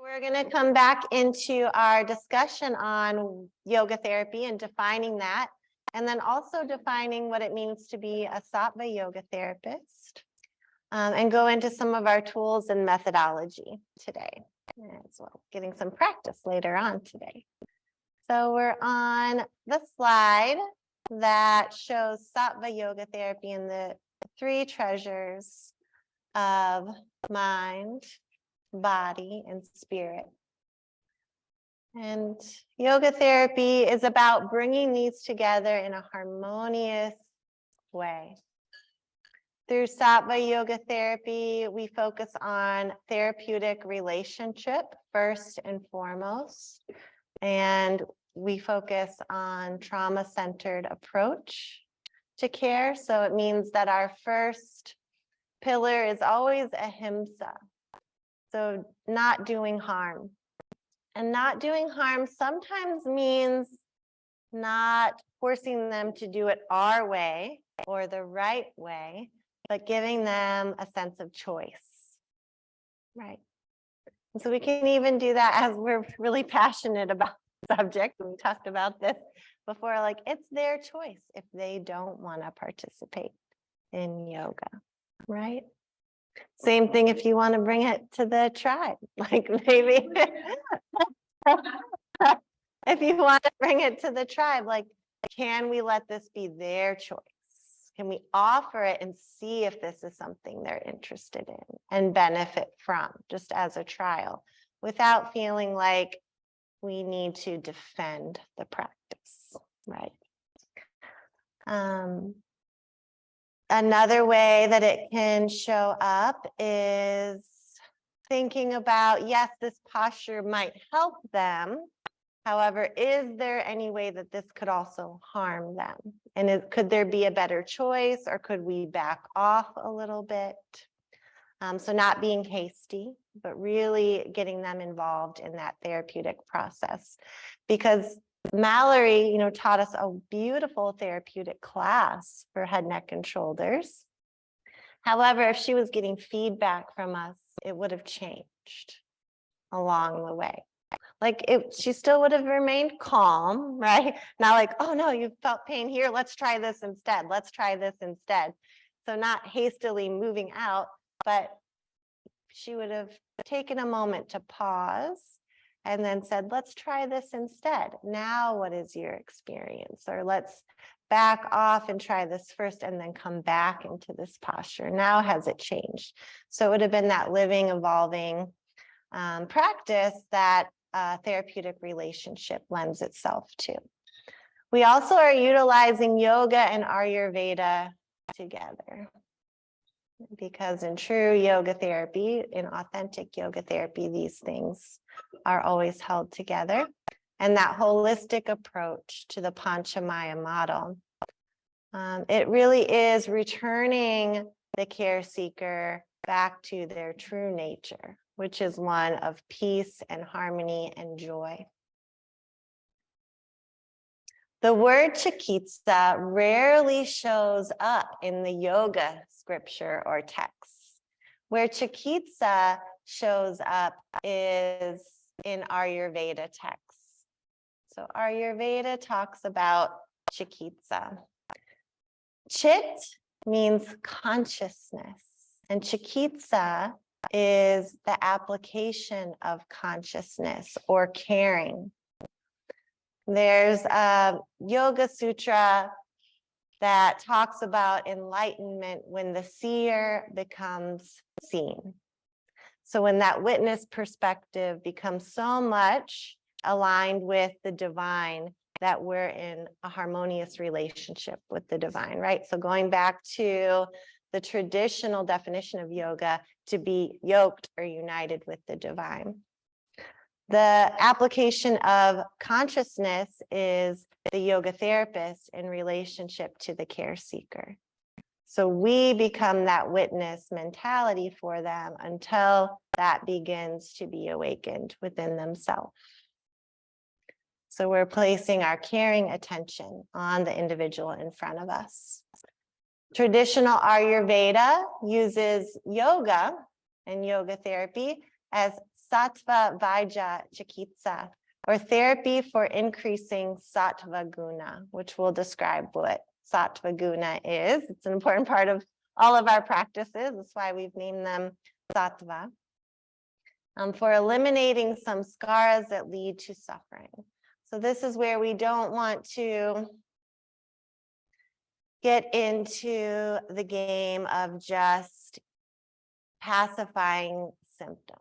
We're going to come back into our discussion on yoga therapy and defining that, and then also defining what it means to be a Sattva Yoga therapist, and go into some of our tools and methodology today, as well, getting some practice later on today. So we're on the slide that shows Sattva Yoga Therapy and the three treasures of mind, body, and spirit. And yoga therapy is about bringing these together in a harmonious way. Through Sattva Yoga Therapy, we focus on therapeutic relationship first and foremost, and we focus on trauma-centered approach to care. So it means that our first pillar is always Ahimsa. So not doing harm. And not doing harm sometimes means not forcing them to do it our way or the right way, but giving them a sense of choice. Right. And so we can even do that as we're really passionate about the subject. We talked about this before, like it's their choice if they don't want to participate in yoga, right? Same thing if you want to bring it to the tribe, like maybe if you want to bring it to the tribe, like, can we let this be their choice? Can we offer it and see if this is something they're interested in and benefit from, just as a trial, without feeling like we need to defend the practice, right? Another way that it can show up is thinking about, yes, this posture might help them. However, is there any way that this could also harm them? And could there be a better choice, or could we back off a little bit? So not being hasty, but really getting them involved in that therapeutic process. Because Mallory, taught us a beautiful therapeutic class for head, neck, and shoulders. However, if she was getting feedback from us, it would have changed along the way. Like she still would have remained calm, right? Not like, oh no, you felt pain here. Let's try this instead. Let's try this instead. So not hastily moving out, but she would have taken a moment to pause and then said, let's try this instead. Now, what is your experience? Or let's back off and try this first and then come back into this posture. Now, has it changed? So it would have been that living, evolving practice that therapeutic relationship lends itself to. We also are utilizing yoga and Ayurveda together, because in true yoga therapy, in authentic yoga therapy, these things are always held together. And that holistic approach to the Panchamaya model, it really is returning the care seeker back to their true nature, which is one of peace and harmony and joy. The word chikitsa rarely shows up in the yoga scripture or text. Where chikitsa shows up is in Ayurveda texts. So Ayurveda talks about chikitsa. Chit means consciousness, and chikitsa is the application of consciousness or caring. There's a Yoga Sutra that talks about enlightenment when the seer becomes seen. So when that witness perspective becomes so much aligned with the divine that we're in a harmonious relationship with the divine, right? So going back to the traditional definition of yoga, to be yoked or united with the divine. The application of consciousness is the yoga therapist in relationship to the care seeker. So we become that witness mentality for them until that begins to be awakened within themselves. So we're placing our caring attention on the individual in front of us. Traditional Ayurveda uses yoga and yoga therapy as Sattva Vaja Chikitsa, or therapy for increasing Sattva Guna, which will describe what Sattva Guna is. It's an important part of all of our practices. That's why we've named them Sattva. For eliminating some skaras that lead to suffering. So this is where we don't want to get into the game of just pacifying symptoms,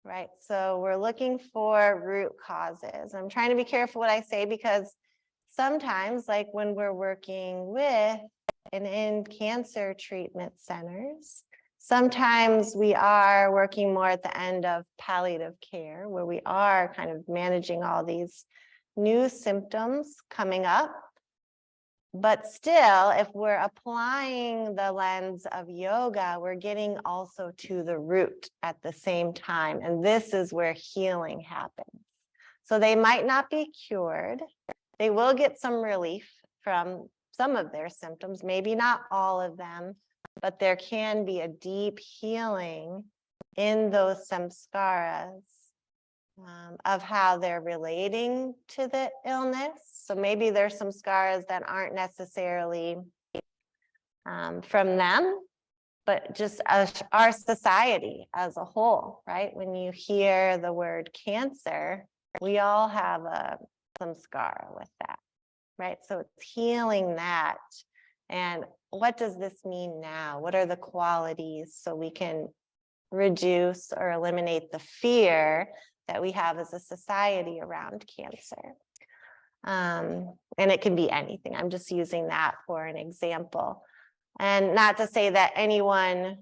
right? So we're looking for root causes. I'm trying to be careful what I say, because sometimes, like when we're working with and in cancer treatment centers, sometimes we are working more at the end of palliative care, where we are kind of managing all these new symptoms coming up. But still, if we're applying the lens of yoga, we're getting also to the root at the same time. And this is where healing happens. So they might not be cured. They will get some relief from some of their symptoms, maybe not all of them, but there can be a deep healing in those samskaras of how they're relating to the illness. So maybe there's some scars that aren't necessarily from them, but just our society as a whole, right? When you hear the word cancer, we all have some scar with that, right? So it's healing that. And what does this mean now? What are the qualities so we can reduce or eliminate the fear that we have as a society around cancer? And it can be anything. I'm just using that for an example. And not to say that anyone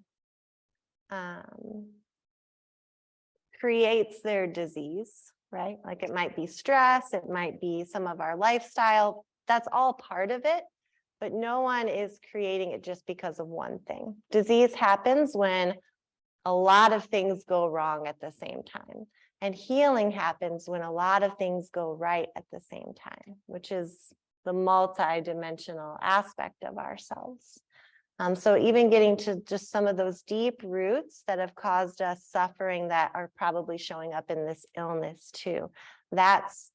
creates their disease, right? Like it might be stress, it might be some of our lifestyle. That's all part of it. But no one is creating it just because of one thing. Disease happens when a lot of things go wrong at the same time. And healing happens when a lot of things go right at the same time, which is the multi-dimensional aspect of ourselves. So even getting to just some of those deep roots that have caused us suffering that are probably showing up in this illness too. That's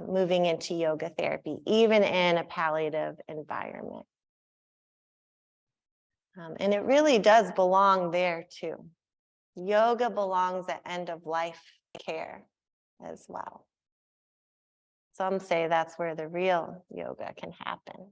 moving into yoga therapy, even in a palliative environment. And it really does belong there too. Yoga belongs at end of life care as well. Some say that's where the real yoga can happen.